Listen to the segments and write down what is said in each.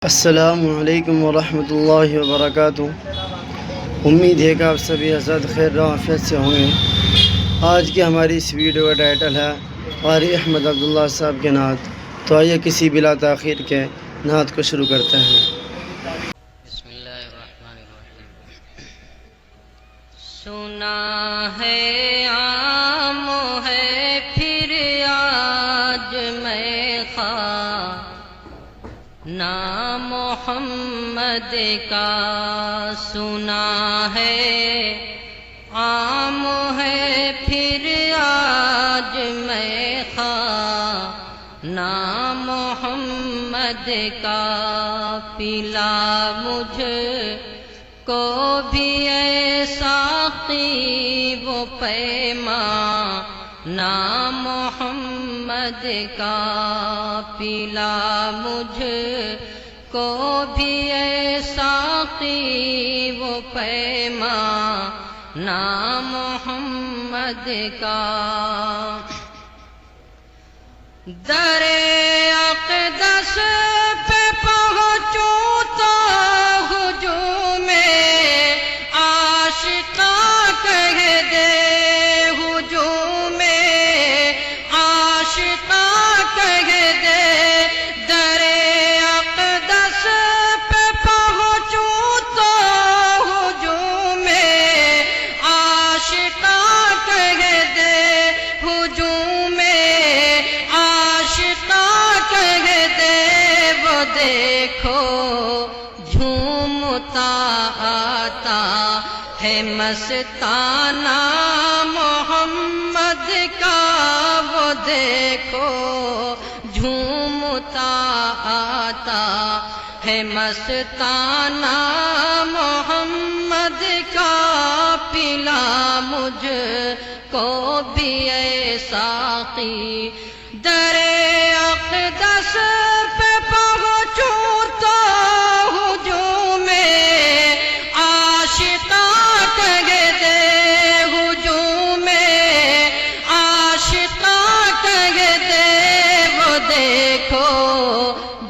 السلام علیکم ورحمۃ اللہ وبرکاتہ۔ امید ہے کہ آپ سبھی حضرات خیر و عافیت سے ہوں گے۔ آج کی ہماری اس ویڈیو کا ٹائٹل ہے قاری احمد عبداللہ صاحب کے نعت۔ تو آئیے کسی بلا تاخیر کے نعت کو شروع کرتے ہیں۔ بسم اللہ الرحمن الرحیم۔ سنا ہے عام ہے پھر آج میں خواہ نام محمد کا، سنا ہے عام ہے پھر آج میں خواہ نام محمد کا، پلا مجھ کو بھی اے ساقی وہ پیماں نام محمد کا، پلا مجھ کو بھی اے ساقی وہ پیماں نام محمد کا۔ در اقدس پہ پہنچوں تو ہجوم عاشقاں کہہ دے، ہجوم عاشقاں کہہ دے، در اقدس پہ پہنچوں تو ہجوم عاشقاں کہہ دے، ہجوم دیکھو جھومتا آتا ہے مستانہ محمد کا، وہ دیکھو جھومتا آتا ہے مستانہ محمد کا، پلا مجھ کو بھی اے ساقی در اقدس پہ پہنچوں تو ہجوم عاشقاں کہہ دے، ہجوم عاشقاں کہہ دے، وہ دیکھو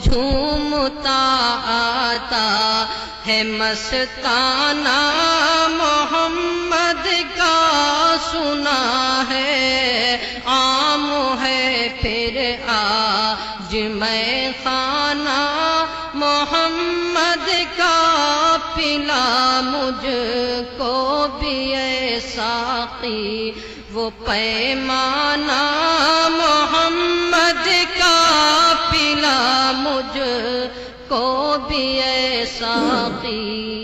جھومتا آتا ہے مستانہ محمد کا، سنا ہے عام ہے پھر آج میں خانہ محمد کا، پلا مجھ کو بھی اے ساقی وہ پیمانہ محمد کا، پلا مجھ کو بھی اے ساقی